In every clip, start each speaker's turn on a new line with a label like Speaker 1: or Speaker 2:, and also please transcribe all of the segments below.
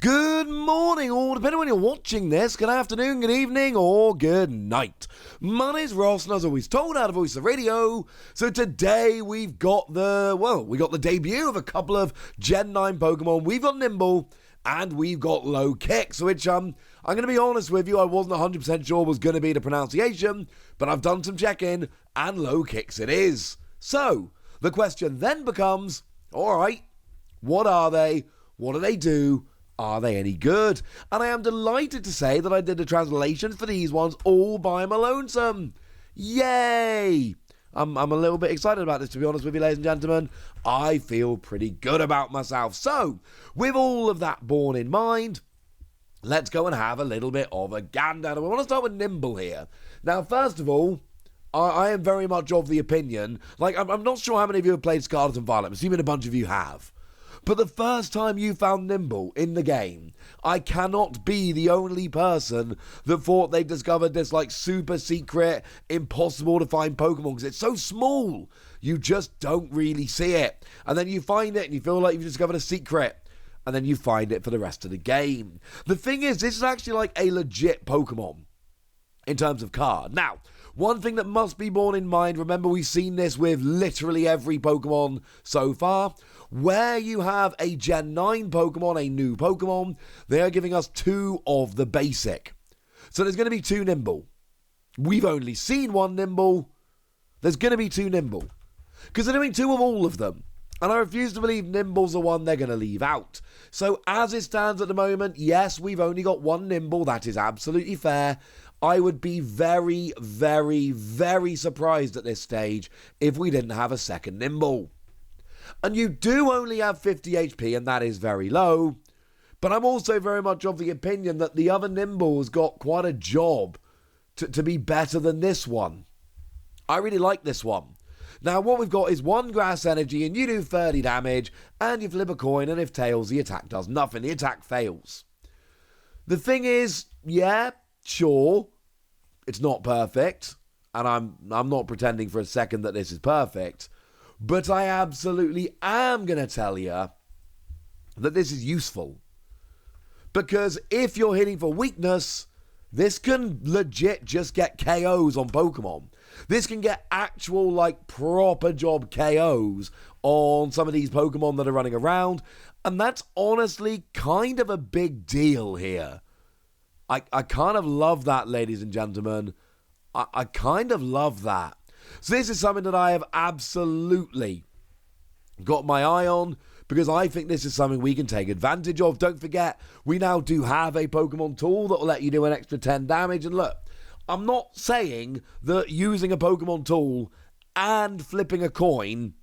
Speaker 1: Good morning, or depending on when you're watching this, good afternoon, good evening, or good night. My name's Ross, and as always told, out of Voice of Radio. So today we've got the debut of a couple of Gen 9 Pokemon. We've got Nymble, and we've got Lokix, which I'm going to be honest with you, I wasn't 100% sure was going to be the pronunciation, but I've done some checking, and Lokix it is. So, the question then becomes, alright, what are they? What do they do? Are they any good? And I am delighted to say that I did the translations for these ones all by my lonesome. Yay! I'm a little bit excited about this, to be honest with you, ladies and gentlemen. I feel pretty good about myself. So, with all of that borne in mind, let's go and have a little bit of a gander. And I want to start with Nymble here. Now, first of all, I am very much of the opinion, I'm not sure how many of you have played Scarlet and Violet. I'm assuming a bunch of you have. But the first time you found Nymble in the game, I cannot be the only person that thought they discovered this super secret, impossible to find Pokemon because it's so small. You just don't really see it. And then you find it and you feel like you've discovered a secret. And then you find it for the rest of the game. The thing is, this is actually a legit Pokemon in terms of card. Now, one thing that must be borne in mind, remember we've seen this with literally every Pokemon so far, where you have a Gen 9 Pokemon, a new Pokemon, they are giving us two of the basic. So there's going to be two Nymble. We've only seen one Nymble. There's going to be two Nymble. Because they're doing two of all of them. And I refuse to believe Nymble's the one they're going to leave out. So as it stands at the moment, yes, we've only got one Nymble. That is absolutely fair. I would be very, very, very surprised at this stage if we didn't have a second Nymble. And you do only have 50 HP, and that is very low. But I'm also very much of the opinion that the other Nymble's got quite a job to be better than this one. I really like this one. Now, what we've got is one grass energy, and you do 30 damage, and you flip a coin, and if tails, the attack does nothing. The attack fails. The thing is, yeah, sure, it's not perfect, and I'm not pretending for a second that this is perfect, but I absolutely am going to tell you that this is useful. Because if you're hitting for weakness, this can legit just get KOs on Pokemon. This can get actual, proper job KOs on some of these Pokemon that are running around. And that's honestly kind of a big deal here. I kind of love that, ladies and gentlemen. I kind of love that. So this is something that I have absolutely got my eye on, because I think this is something we can take advantage of. Don't forget, we now do have a Pokemon tool that will let you do an extra 10 damage. And look, I'm not saying that using a Pokemon tool and flipping a coin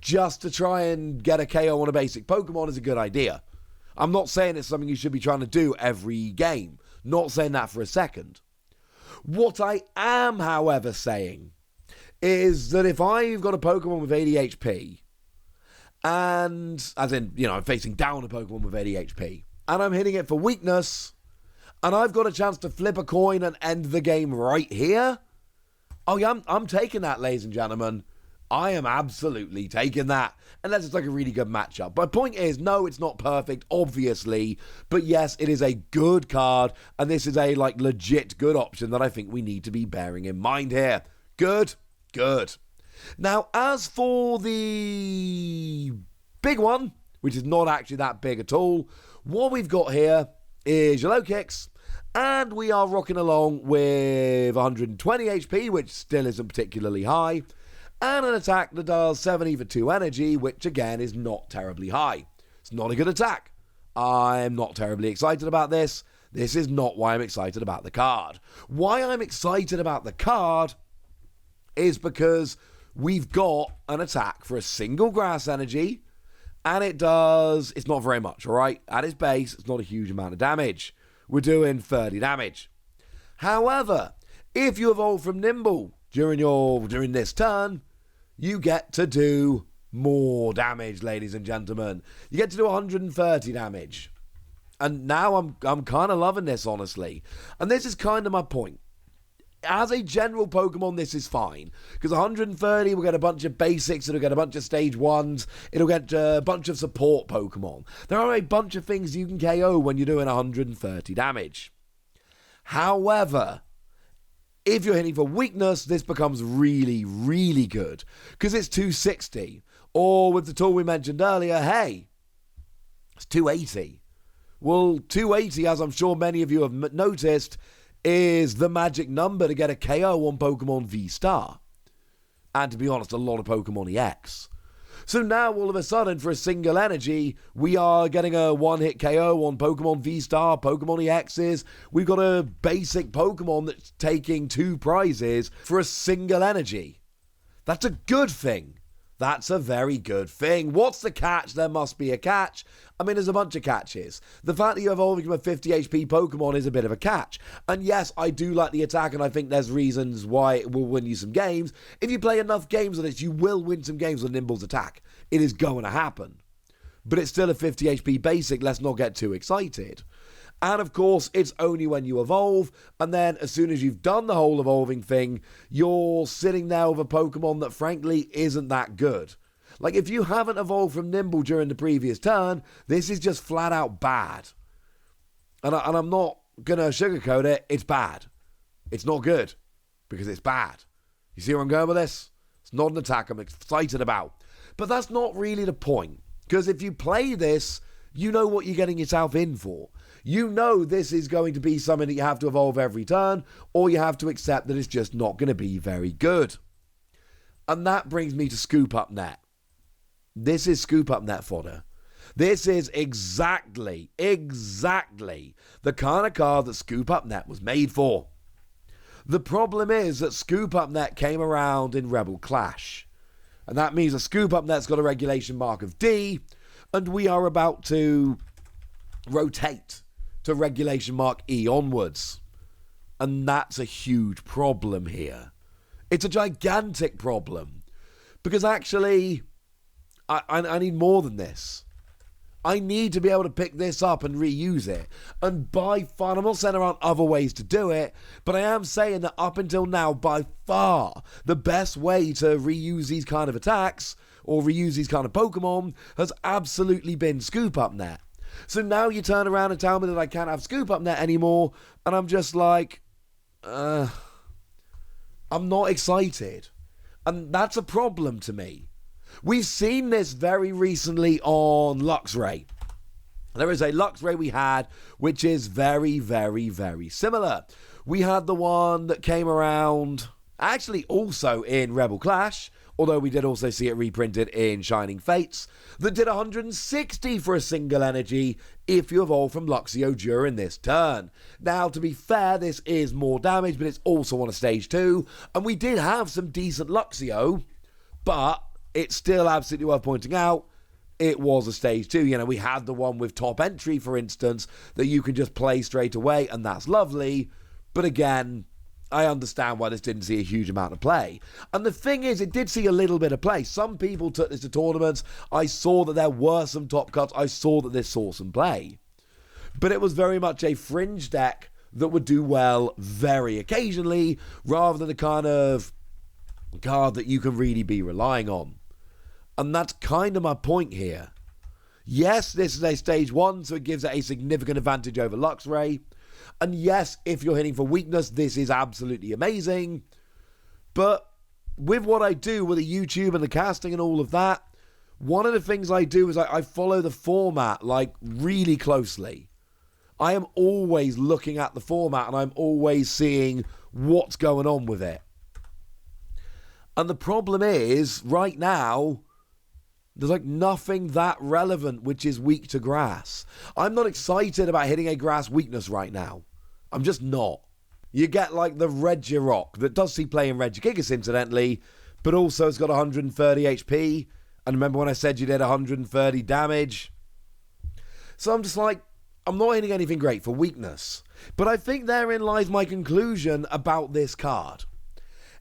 Speaker 1: just to try and get a KO on a basic Pokemon is a good idea. I'm not saying it's something you should be trying to do every game. Not saying that for a second. What I am, however, saying is that if I've got a Pokemon with 80 HP, and, as in, I'm facing down a Pokemon with 80 HP, and I'm hitting it for weakness, and I've got a chance to flip a coin and end the game right here, oh yeah, I'm taking that, ladies and gentlemen. I am absolutely taking that, unless it's a really good matchup. My point is, no, it's not perfect, obviously, but yes, it is a good card, and this is a, legit good option that I think we need to be bearing in mind here. Good. Now, as for the big one, which is not actually that big at all, what we've got here is your Lokix, and we are rocking along with 120 HP, which still isn't particularly high, and an attack that does 70 for 2 energy, which again is not terribly high. It's not a good attack. I'm not terribly excited about this. This is not why I'm excited about the card. Why I'm excited about the card is because we've got an attack for a single grass energy, and it's not very much, alright? At its base, it's not a huge amount of damage. We're doing 30 damage. However, if you evolve from Nymble during this turn, you get to do more damage, ladies and gentlemen. You get to do 130 damage. And now I'm kind of loving this, honestly. And this is kind of my point. as a general Pokemon, this is fine. Because 130 will get a bunch of basics, it'll get a bunch of stage 1s, it'll get a bunch of support Pokemon. There are a bunch of things you can KO when you're doing 130 damage. However, if you're hitting for weakness, this becomes really, really good. Because it's 260. Or with the tool we mentioned earlier, hey, it's 280. Well, 280, as I'm sure many of you have noticed, is the magic number to get a KO on Pokemon V-Star. And to be honest, a lot of Pokemon EX. So now, all of a sudden, for a single energy, we are getting a one-hit KO on Pokemon V-Star, Pokemon EXs. We've got a basic Pokemon that's taking 2 prizes for a single energy. That's a good thing. That's a very good thing. What's the catch? There must be a catch. I mean, there's a bunch of catches. The fact that you're evolving from a 50 HP Pokemon is a bit of a catch. And yes, I do like the attack, and I think there's reasons why it will win you some games. If you play enough games on it, you will win some games with Nymble's attack. It is going to happen. But it's still a 50 HP basic. Let's not get too excited. And of course, it's only when you evolve, and then as soon as you've done the whole evolving thing, you're sitting there with a Pokemon that frankly isn't that good. Like, if you haven't evolved from Nymble during the previous turn, this is just flat out bad. And I'm not going to sugarcoat it, it's bad. It's not good, because it's bad. You see where I'm going with this? It's not an attack I'm excited about. But that's not really the point, because if you play this, you know what you're getting yourself in for. You know this is going to be something that you have to evolve every turn, or you have to accept that it's just not going to be very good. And that brings me to Scoop Up Net. This is Scoop Up Net fodder. This is exactly the kind of card that Scoop Up Net was made for. The problem is that Scoop Up Net came around in Rebel Clash. And that means that Scoop Up Net's got a regulation mark of D, and we are about to rotate to regulation mark E onwards. And that's a huge problem here. It's a gigantic problem. Because actually, I need more than this. I need to be able to pick this up and reuse it. And by far, I'm not saying there aren't other ways to do it, but I am saying that up until now, by far, the best way to reuse these kind of attacks, or reuse these kind of Pokemon, has absolutely been Scoop Up Net. So now you turn around and tell me that I can't have Scoop Up Net anymore, and I'm just like, I'm not excited. And that's a problem to me. We've seen this very recently on Luxray. There is a Luxray we had, which is very, very, very similar. We had the one that came around, actually also in Rebel Clash, although we did also see it reprinted in Shining Fates, that did 160 for a single energy if you evolve from Luxio during this turn. Now, to be fair, this is more damage, but it's also on a stage 2, and we did have some decent Luxio, but it's still absolutely worth pointing out, it was a stage 2. You know, we had the one with top entry, for instance, that you can just play straight away, and that's lovely. But again, I understand why this didn't see a huge amount of play. And the thing is, it did see a little bit of play. Some people took this to tournaments. I saw that there were some top cuts. I saw that this saw some play. But it was very much a fringe deck that would do well very occasionally, rather than the kind of card that you can really be relying on. And that's kind of my point here. Yes, this is a stage 1, so it gives it a significant advantage over Luxray. And yes, if you're hitting for weakness, this is absolutely amazing. But with what I do with the YouTube and the casting and all of that, one of the things I do is I follow the format like really closely. I am always looking at the format and I'm always seeing what's going on with it. And the problem is, right now, there's like nothing that relevant which is weak to grass. I'm not excited about hitting a grass weakness right now. I'm just not. You get like the Regirock that does see play in Regigigas incidentally, but also it's got 130 HP. And remember when I said you did 130 damage? So I'm just like, I'm not hitting anything great for weakness. But I think therein lies my conclusion about this card.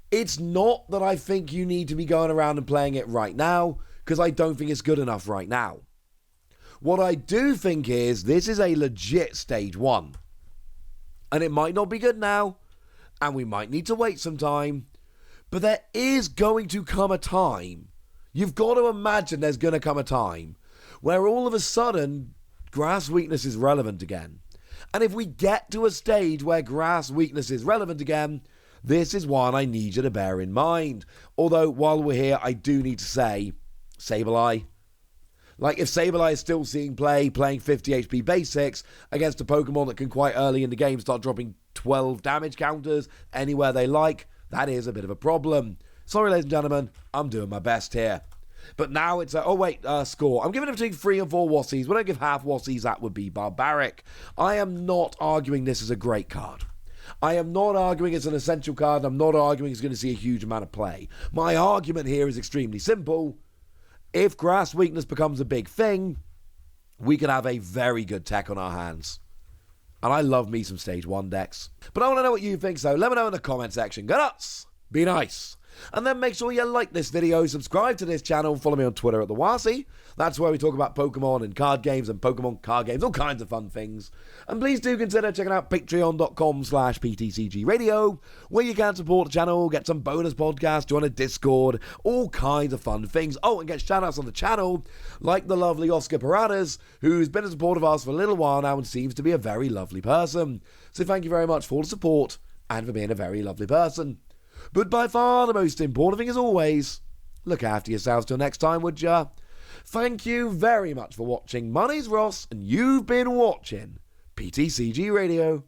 Speaker 1: It's not that I think you need to be going around and playing it right now, because I don't think it's good enough right now. What I do think is this is a legit stage 1. And it might not be good now, and we might need to wait some time, but there is going to come a time. You've got to imagine there's going to come a time where all of a sudden grass weakness is relevant again. And if we get to a stage where grass weakness is relevant again, this is one I need you to bear in mind. Although, while we're here, I do need to say, Sableye. Like, if Sableye is still seeing play, playing 50 HP basics against a Pokemon that can quite early in the game start dropping 12 damage counters anywhere they like, that is a bit of a problem. Sorry, ladies and gentlemen, I'm doing my best here. But now it's score. I'm giving it between 3 and 4 Wassies. When I give half Wassies, that would be barbaric. I am not arguing this is a great card. I am not arguing it's an essential card. I'm not arguing it's going to see a huge amount of play. My argument here is extremely simple. If grass weakness becomes a big thing, we could have a very good tech on our hands. And I love me some Stage 1 decks. But I want to know what you think, so let me know in the comment section. Go nuts! Be nice! And then make sure you like this video, subscribe to this channel, follow me on Twitter at @TheWasi. That's where we talk about Pokemon and card games and Pokemon card games, all kinds of fun things. And please do consider checking out patreon.com/PTCG Radio, where you can support the channel, get some bonus podcasts, join a Discord, all kinds of fun things. Oh, and get shoutouts on the channel, like the lovely Oscar Paradas, who's been a supporter of ours for a little while now and seems to be a very lovely person. So thank you very much for the support and for being a very lovely person. But by far the most important thing, as always, look after yourselves till next time, would ya? Thank you very much for watching. My name's Ross, and you've been watching PTCG Radio.